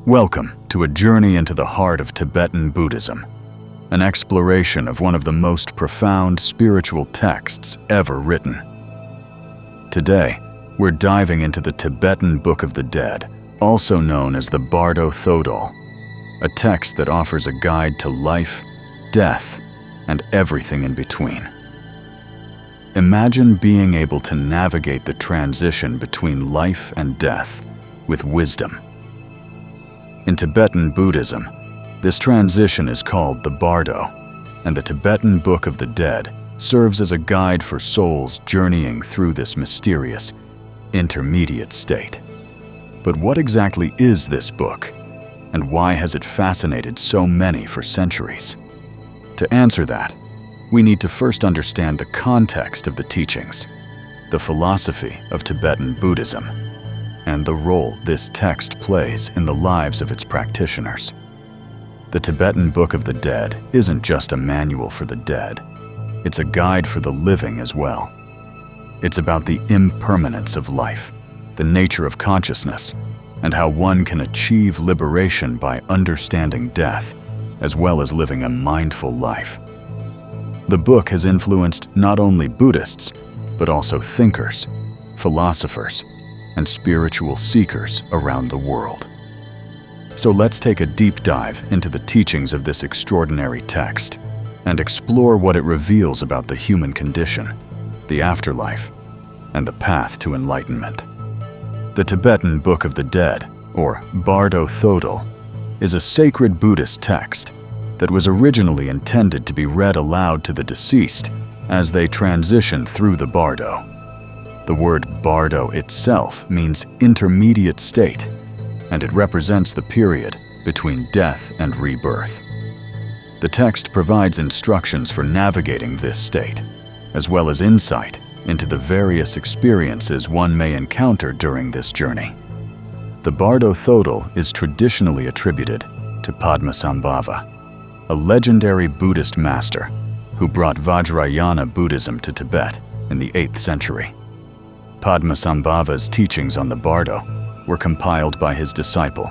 Welcome to a journey into the heart of Tibetan Buddhism, an exploration of one of the most profound spiritual texts ever written. Today, we're diving into the Tibetan Book of the Dead, also known as the Bardo Thödol, a text that offers a guide to life, death, and everything in between. Imagine being able to navigate the transition between life and death with wisdom. In Tibetan Buddhism, this transition is called the Bardo, and the Tibetan Book of the Dead serves as a guide for souls journeying through this mysterious, intermediate state. But what exactly is this book, and why has it fascinated so many for centuries? To answer that, we need to first understand the context of the teachings, the philosophy of Tibetan Buddhism, and the role this text plays in the lives of its practitioners. The Tibetan Book of the Dead isn't just a manual for the dead, it's a guide for the living as well. It's about the impermanence of life, the nature of consciousness, and how one can achieve liberation by understanding death, as well as living a mindful life. The book has influenced not only Buddhists, but also thinkers, philosophers, and spiritual seekers around the world. So let's take a deep dive into the teachings of this extraordinary text and explore what it reveals about the human condition, the afterlife, and the path to enlightenment. The Tibetan Book of the Dead, or Bardo Thödol, is a sacred Buddhist text that was originally intended to be read aloud to the deceased as they transitioned through the Bardo. The word Bardo itself means intermediate state, and it represents the period between death and rebirth. The text provides instructions for navigating this state, as well as insight into the various experiences one may encounter during this journey. The Bardo Thödol is traditionally attributed to Padmasambhava, a legendary Buddhist master who brought Vajrayana Buddhism to Tibet in the 8th century. Padmasambhava's teachings on the Bardo were compiled by his disciple,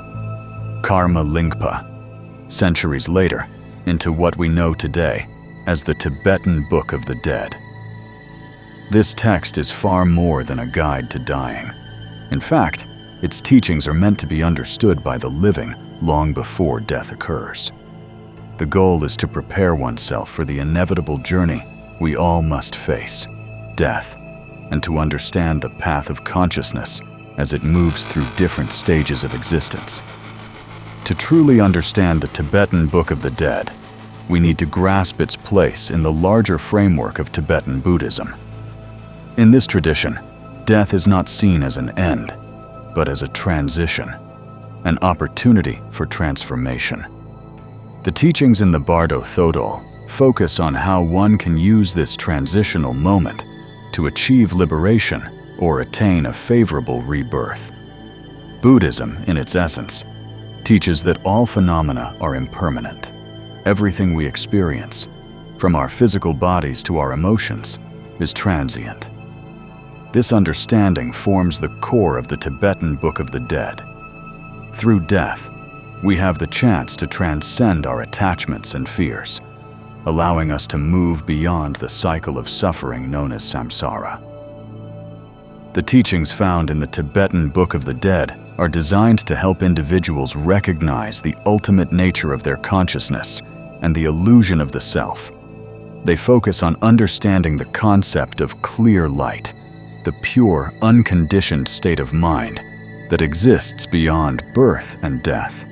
Karma Lingpa, centuries later into what we know today as the Tibetan Book of the Dead. This text is far more than a guide to dying. In fact, its teachings are meant to be understood by the living long before death occurs. The goal is to prepare oneself for the inevitable journey we all must face, death, and to understand the path of consciousness as it moves through different stages of existence. To truly understand the Tibetan Book of the Dead, we need to grasp its place in the larger framework of Tibetan Buddhism. In this tradition, death is not seen as an end, but as a transition, an opportunity for transformation. The teachings in the Bardo Thödol focus on how one can use this transitional moment to achieve liberation or attain a favorable rebirth. Buddhism, in its essence, teaches that all phenomena are impermanent. Everything we experience, from our physical bodies to our emotions, is transient. This understanding forms the core of the Tibetan Book of the Dead. Through death, we have the chance to transcend our attachments and fears, allowing us to move beyond the cycle of suffering known as samsara. The teachings found in the Tibetan Book of the Dead are designed to help individuals recognize the ultimate nature of their consciousness and the illusion of the self. They focus on understanding the concept of clear light, the pure, unconditioned state of mind that exists beyond birth and death.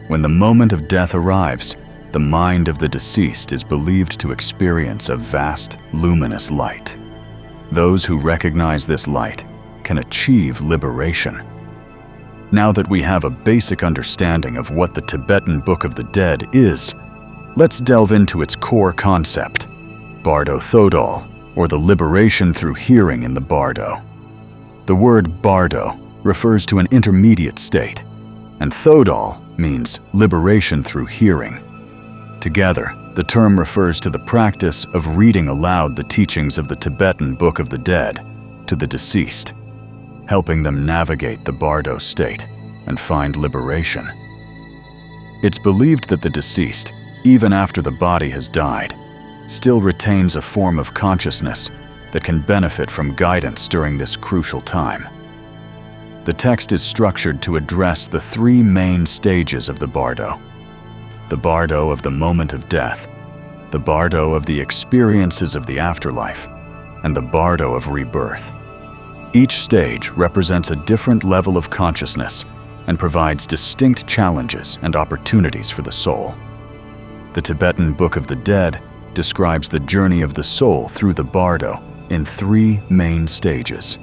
When the moment of death arrives, the mind of the deceased is believed to experience a vast, luminous light. Those who recognize this light can achieve liberation. Now that we have a basic understanding of what the Tibetan Book of the Dead is, let's delve into its core concept, Bardo Thödol, or the liberation through hearing in the Bardo. The word Bardo refers to an intermediate state, and Thödol means liberation through hearing. Together, the term refers to the practice of reading aloud the teachings of the Tibetan Book of the Dead to the deceased, helping them navigate the Bardo state and find liberation. It's believed that the deceased, even after the body has died, still retains a form of consciousness that can benefit from guidance during this crucial time. The text is structured to address the three main stages of the Bardo: the Bardo of the moment of death, the Bardo of the experiences of the afterlife, and the Bardo of rebirth. Each stage represents a different level of consciousness and provides distinct challenges and opportunities for the soul. The Tibetan Book of the Dead describes the journey of the soul through the Bardo in three main stages.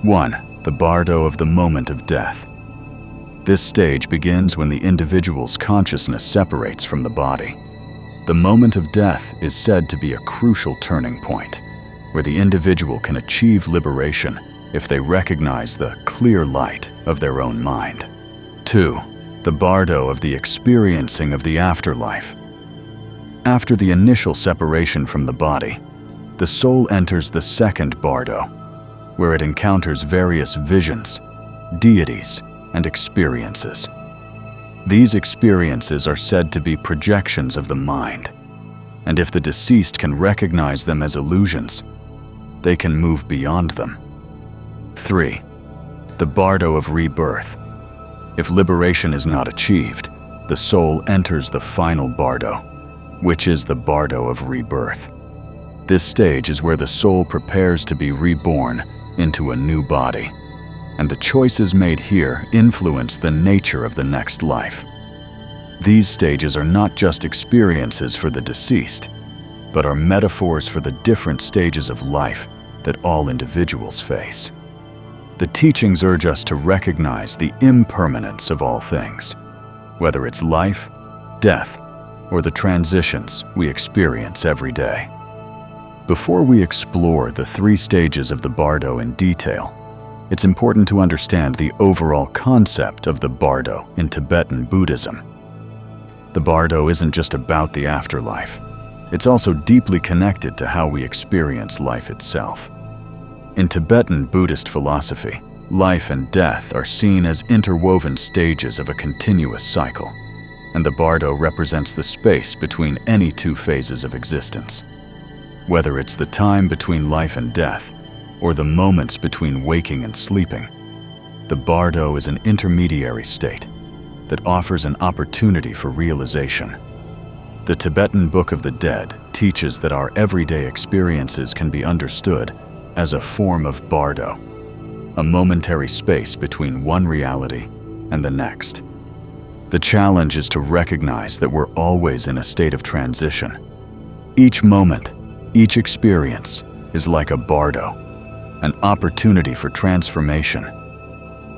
1. The Bardo of the moment of death. This stage begins when the individual's consciousness separates from the body. The moment of death is said to be a crucial turning point, where the individual can achieve liberation if they recognize the clear light of their own mind. 2. The Bardo of the experiencing of the afterlife. After the initial separation from the body, the soul enters the second Bardo, where it encounters various visions, deities, and experiences. These experiences are said to be projections of the mind, and if the deceased can recognize them as illusions, they can move beyond them. 3. The Bardo of rebirth. If liberation is not achieved, the soul enters the final Bardo, which is the Bardo of rebirth. This stage is where the soul prepares to be reborn into a new body, and the choices made here influence the nature of the next life. These stages are not just experiences for the deceased, but are metaphors for the different stages of life that all individuals face. The teachings urge us to recognize the impermanence of all things, whether it's life, death, or the transitions we experience every day. Before we explore the three stages of the Bardo in detail, it's important to understand the overall concept of the Bardo in Tibetan Buddhism. The Bardo isn't just about the afterlife. It's also deeply connected to how we experience life itself. In Tibetan Buddhist philosophy, life and death are seen as interwoven stages of a continuous cycle, and the Bardo represents the space between any two phases of existence. Whether it's the time between life and death, or the moments between waking and sleeping, the Bardo is an intermediary state that offers an opportunity for realization. The Tibetan Book of the Dead teaches that our everyday experiences can be understood as a form of Bardo, a momentary space between one reality and the next. The challenge is to recognize that we're always in a state of transition. Each moment, each experience is like a Bardo, an opportunity for transformation.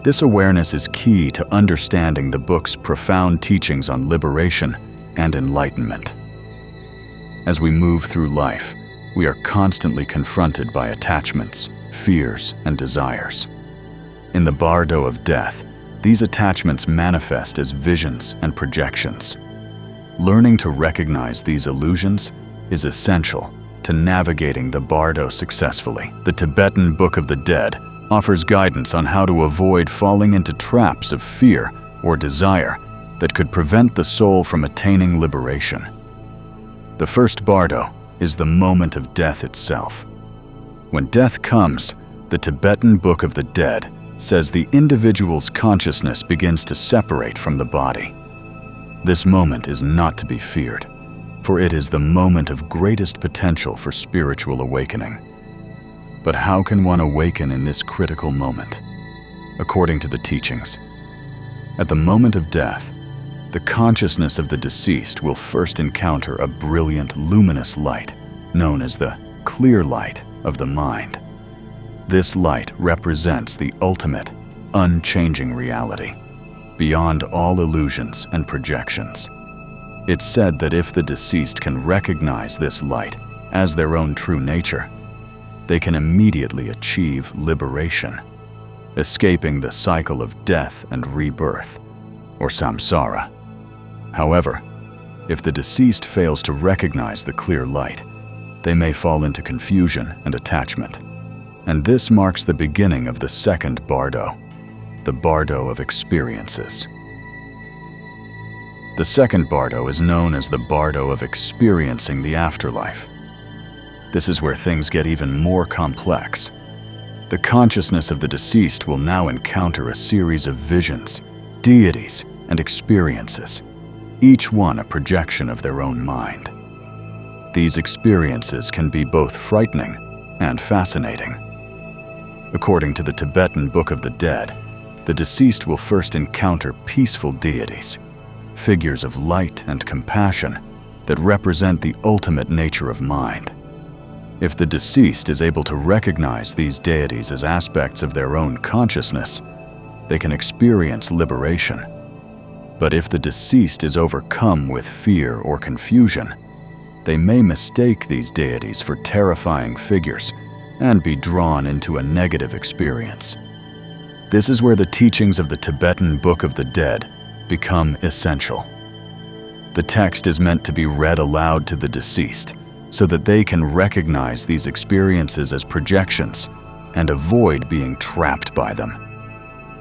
This awareness is key to understanding the book's profound teachings on liberation and enlightenment. As we move through life, we are constantly confronted by attachments, fears, and desires. In the Bardo of death, these attachments manifest as visions and projections. Learning to recognize these illusions is essential to navigating the Bardo successfully. The Tibetan Book of the Dead offers guidance on how to avoid falling into traps of fear or desire that could prevent the soul from attaining liberation. The first Bardo is the moment of death itself. When death comes, the Tibetan Book of the Dead says the individual's consciousness begins to separate from the body. This moment is not to be feared, for it is the moment of greatest potential for spiritual awakening. But how can one awaken in this critical moment? According to the teachings, at the moment of death, the consciousness of the deceased will first encounter a brilliant, luminous light known as the clear light of the mind. This light represents the ultimate, unchanging reality, beyond all illusions and projections. It's said that if the deceased can recognize this light as their own true nature, they can immediately achieve liberation, escaping the cycle of death and rebirth, or samsara. However, if the deceased fails to recognize the clear light, they may fall into confusion and attachment. And this marks the beginning of the second Bardo, the Bardo of experiences. The second Bardo is known as the Bardo of experiencing the afterlife. This is where things get even more complex. The consciousness of the deceased will now encounter a series of visions, deities, and experiences, each one a projection of their own mind. These experiences can be both frightening and fascinating. According to the Tibetan Book of the Dead, the deceased will first encounter peaceful deities, figures of light and compassion that represent the ultimate nature of mind. If the deceased is able to recognize these deities as aspects of their own consciousness, they can experience liberation. But if the deceased is overcome with fear or confusion, they may mistake these deities for terrifying figures and be drawn into a negative experience. This is where the teachings of the Tibetan Book of the Dead become essential. The text is meant to be read aloud to the deceased so that they can recognize these experiences as projections and avoid being trapped by them.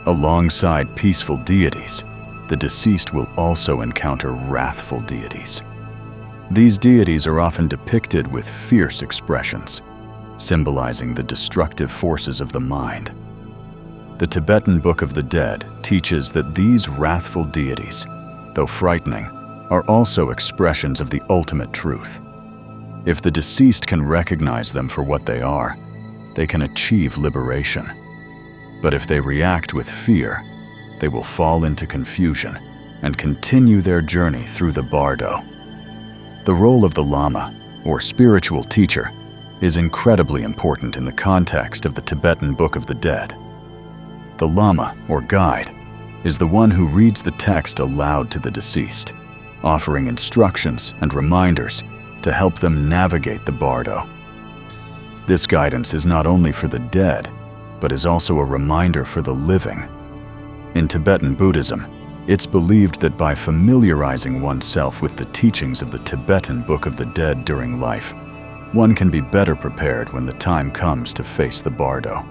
Alongside peaceful deities, the deceased will also encounter wrathful deities. These deities are often depicted with fierce expressions, symbolizing the destructive forces of the mind. The Tibetan Book of the Dead teaches that these wrathful deities, though frightening, are also expressions of the ultimate truth. If the deceased can recognize them for what they are, they can achieve liberation. But if they react with fear, they will fall into confusion and continue their journey through the Bardo. The role of the Lama, or spiritual teacher, is incredibly important in the context of the Tibetan Book of the Dead. The Lama, or guide, is the one who reads the text aloud to the deceased, offering instructions and reminders to help them navigate the Bardo. This guidance is not only for the dead, but is also a reminder for the living. In Tibetan Buddhism, it's believed that by familiarizing oneself with the teachings of the Tibetan Book of the Dead during life, one can be better prepared when the time comes to face the Bardo.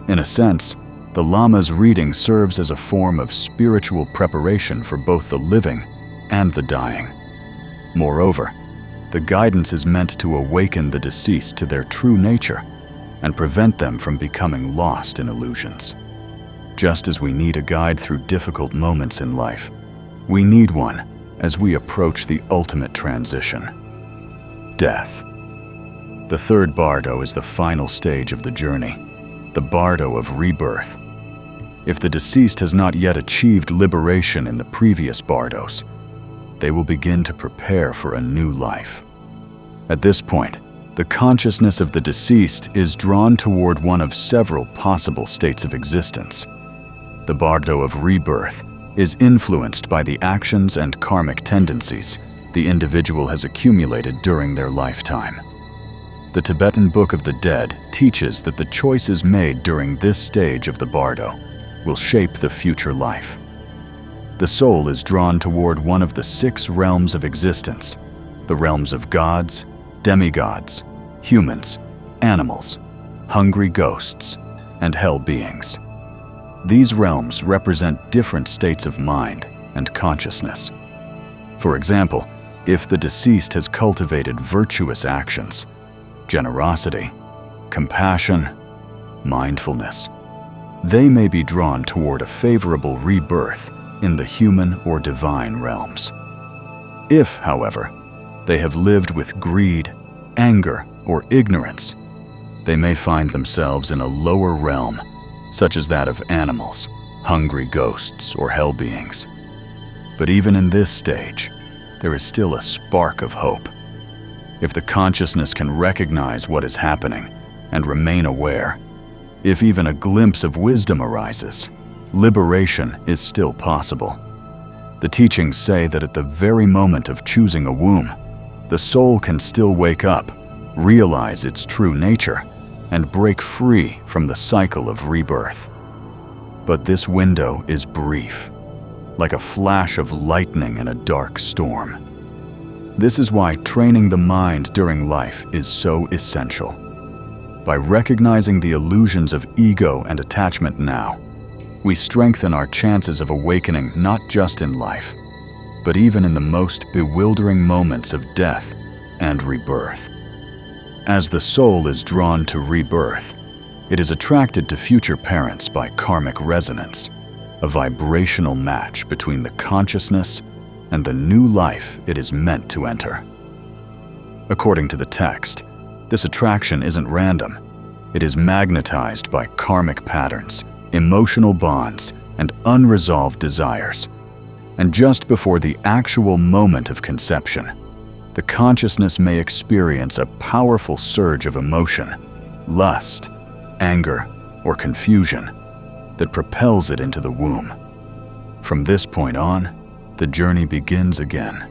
In a sense, the Lama's reading serves as a form of spiritual preparation for both the living and the dying. Moreover, the guidance is meant to awaken the deceased to their true nature and prevent them from becoming lost in illusions. Just as we need a guide through difficult moments in life, we need one as we approach the ultimate transition: death. The third Bardo is the final stage of the journey, the Bardo of rebirth. If the deceased has not yet achieved liberation in the previous Bardos, they will begin to prepare for a new life. At this point, the consciousness of the deceased is drawn toward one of several possible states of existence. The Bardo of rebirth is influenced by the actions and karmic tendencies the individual has accumulated during their lifetime. The Tibetan Book of the Dead teaches that the choices made during this stage of the Bardo will shape the future life. The soul is drawn toward one of the 6 realms of existence, the realms of gods, demigods, humans, animals, hungry ghosts, and hell beings. These realms represent different states of mind and consciousness. For example, if the deceased has cultivated virtuous actions, generosity, compassion, mindfulness, they may be drawn toward a favorable rebirth in the human or divine realms. If, however, they have lived with greed, anger, or ignorance, they may find themselves in a lower realm, such as that of animals, hungry ghosts, or hell beings. But even in this stage, there is still a spark of hope. If the consciousness can recognize what is happening and remain aware, if even a glimpse of wisdom arises, liberation is still possible. The teachings say that at the very moment of choosing a womb, the soul can still wake up, realize its true nature, and break free from the cycle of rebirth. But this window is brief, like a flash of lightning in a dark storm. This is why training the mind during life is so essential. By recognizing the illusions of ego and attachment now, we strengthen our chances of awakening not just in life, but even in the most bewildering moments of death and rebirth. As the soul is drawn to rebirth, it is attracted to future parents by karmic resonance, a vibrational match between the consciousness and the new life it is meant to enter. According to the text, this attraction isn't random. It is magnetized by karmic patterns, emotional bonds, and unresolved desires. And just before the actual moment of conception, the consciousness may experience a powerful surge of emotion, lust, anger, or confusion that propels it into the womb. From this point on, the journey begins again.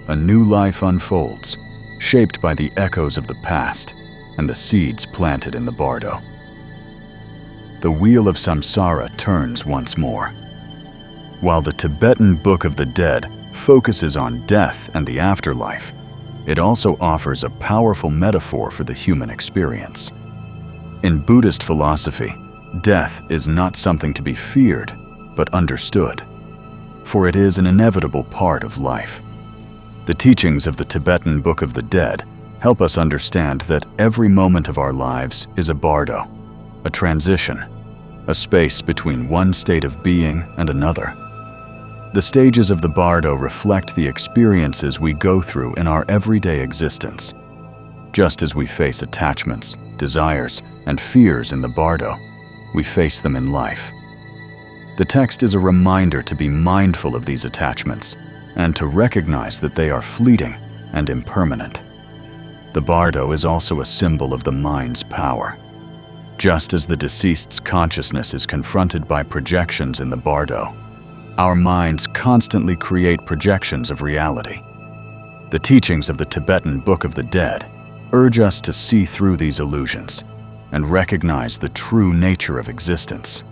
A new life unfolds, shaped by the echoes of the past and the seeds planted in the Bardo. The wheel of samsara turns once more. While the Tibetan Book of the Dead focuses on death and the afterlife, it also offers a powerful metaphor for the human experience. In Buddhist philosophy, death is not something to be feared, but understood, for it is an inevitable part of life. The teachings of the Tibetan Book of the Dead help us understand that every moment of our lives is a bardo, a transition, a space between one state of being and another. The stages of the bardo reflect the experiences we go through in our everyday existence. Just as we face attachments, desires, and fears in the bardo, we face them in life. The text is a reminder to be mindful of these attachments and to recognize that they are fleeting and impermanent. The bardo is also a symbol of the mind's power. Just as the deceased's consciousness is confronted by projections in the bardo, our minds constantly create projections of reality. The teachings of the Tibetan Book of the Dead urge us to see through these illusions and recognize the true nature of existence.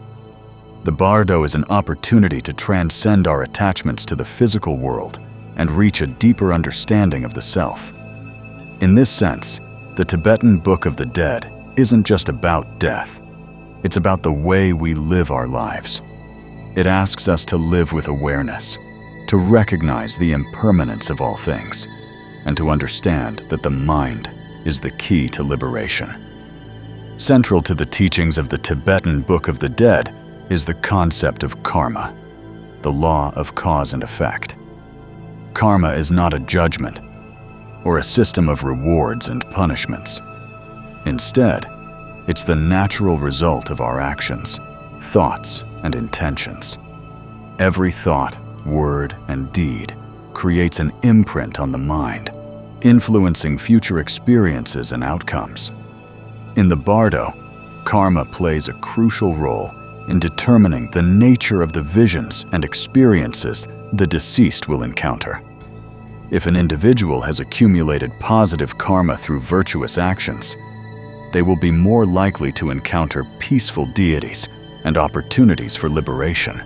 The bardo is an opportunity to transcend our attachments to the physical world and reach a deeper understanding of the self. In this sense, the Tibetan Book of the Dead isn't just about death. It's about the way we live our lives. It asks us to live with awareness, to recognize the impermanence of all things, and to understand that the mind is the key to liberation. Central to the teachings of the Tibetan Book of the Dead is the concept of karma, the law of cause and effect. Karma is not a judgment or a system of rewards and punishments. Instead, it's the natural result of our actions, thoughts, and intentions. Every thought, word, and deed creates an imprint on the mind, influencing future experiences and outcomes. In the Bardo, karma plays a crucial role in determining the nature of the visions and experiences the deceased will encounter. If an individual has accumulated positive karma through virtuous actions, they will be more likely to encounter peaceful deities and opportunities for liberation.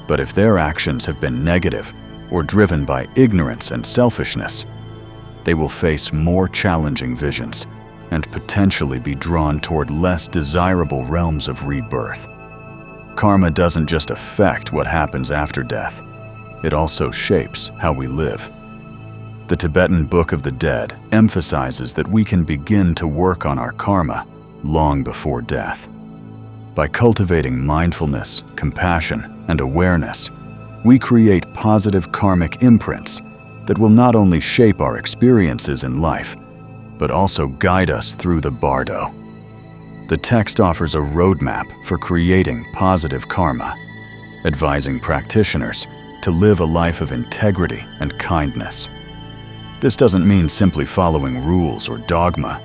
But if their actions have been negative or driven by ignorance and selfishness, they will face more challenging visions and potentially be drawn toward less desirable realms of rebirth. Karma doesn't just affect what happens after death, it also shapes how we live. The Tibetan Book of the Dead emphasizes that we can begin to work on our karma long before death. By cultivating mindfulness, compassion, and awareness, we create positive karmic imprints that will not only shape our experiences in life, but also guide us through the Bardo. The text offers a roadmap for creating positive karma, advising practitioners to live a life of integrity and kindness. This doesn't mean simply following rules or dogma,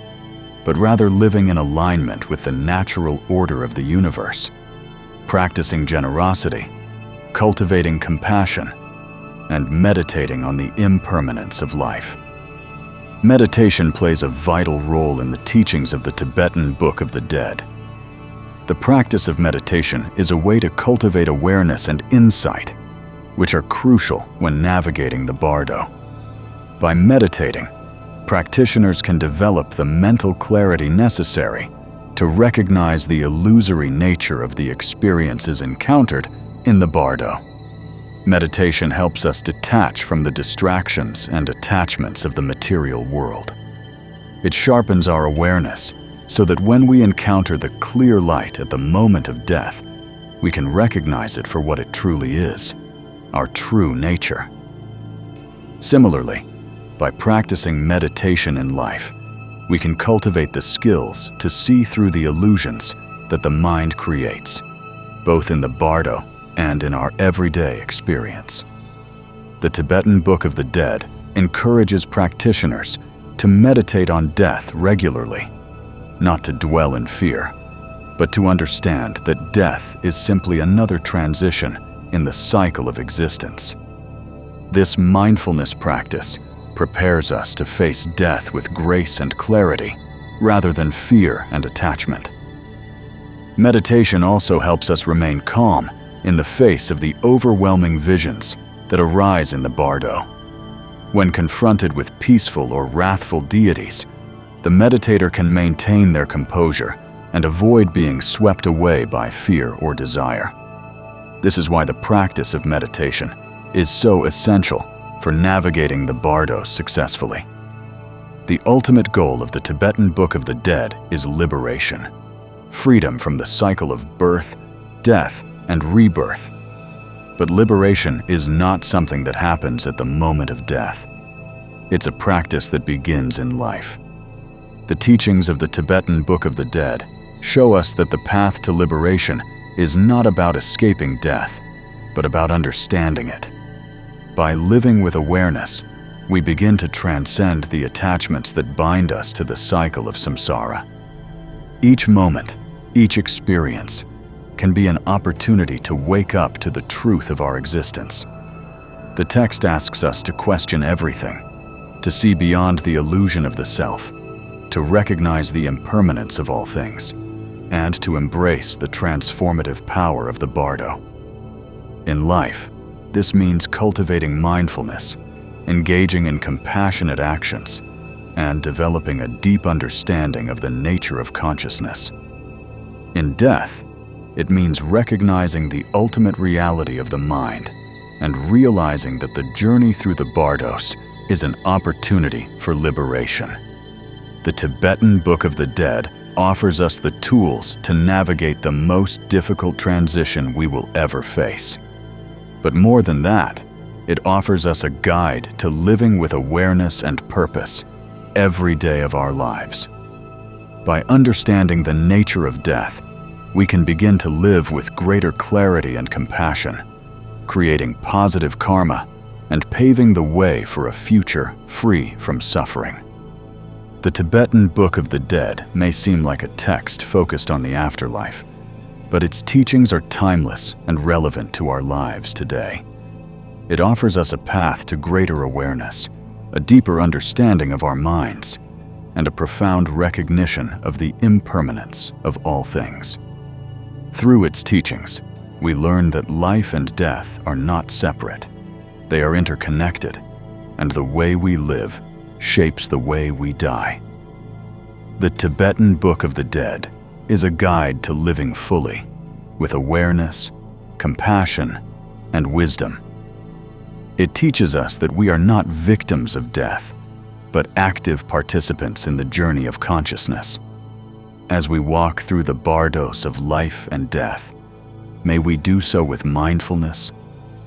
but rather living in alignment with the natural order of the universe, practicing generosity, cultivating compassion, and meditating on the impermanence of life. Meditation plays a vital role in the teachings of the Tibetan Book of the Dead. The practice of meditation is a way to cultivate awareness and insight, which are crucial when navigating the Bardo. By meditating, practitioners can develop the mental clarity necessary to recognize the illusory nature of the experiences encountered in the Bardo. Meditation helps us detach from the distractions and attachments of the material world. It sharpens our awareness so that when we encounter the clear light at the moment of death, we can recognize it for what it truly is, our true nature. Similarly, by practicing meditation in life, we can cultivate the skills to see through the illusions that the mind creates, both in the Bardo and in our everyday experience. The Tibetan Book of the Dead encourages practitioners to meditate on death regularly, not to dwell in fear, but to understand that death is simply another transition in the cycle of existence. This mindfulness practice prepares us to face death with grace and clarity, rather than fear and attachment. Meditation also helps us remain calm in the face of the overwhelming visions that arise in the Bardo. When confronted with peaceful or wrathful deities, the meditator can maintain their composure and avoid being swept away by fear or desire. This is why the practice of meditation is so essential for navigating the Bardos successfully. The ultimate goal of the Tibetan Book of the Dead is liberation, freedom from the cycle of birth, death, and rebirth. But liberation is not something that happens at the moment of death. It's a practice that begins in life. The teachings of the Tibetan Book of the Dead show us that the path to liberation is not about escaping death, but about understanding it. By living with awareness, we begin to transcend the attachments that bind us to the cycle of samsara. Each moment, each experience, can be an opportunity to wake up to the truth of our existence. The text asks us to question everything, to see beyond the illusion of the self, to recognize the impermanence of all things, and to embrace the transformative power of the Bardo. In life, this means cultivating mindfulness, engaging in compassionate actions, and developing a deep understanding of the nature of consciousness. In death, it means recognizing the ultimate reality of the mind and realizing that the journey through the Bardos is an opportunity for liberation. The Tibetan Book of the Dead offers us the tools to navigate the most difficult transition we will ever face. But more than that, it offers us a guide to living with awareness and purpose every day of our lives. By understanding the nature of death, we can begin to live with greater clarity and compassion, creating positive karma and paving the way for a future free from suffering. The Tibetan Book of the Dead may seem like a text focused on the afterlife, but its teachings are timeless and relevant to our lives today. It offers us a path to greater awareness, a deeper understanding of our minds, and a profound recognition of the impermanence of all things. Through its teachings, we learn that life and death are not separate. They are interconnected, and the way we live shapes the way we die. The Tibetan Book of the Dead is a guide to living fully, with awareness, compassion, and wisdom. It teaches us that we are not victims of death, but active participants in the journey of consciousness. As we walk through the Bardos of life and death, may we do so with mindfulness,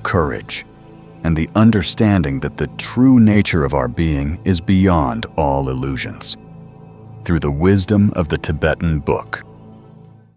courage, and the understanding that the true nature of our being is beyond all illusions. Through the wisdom of the Tibetan Book,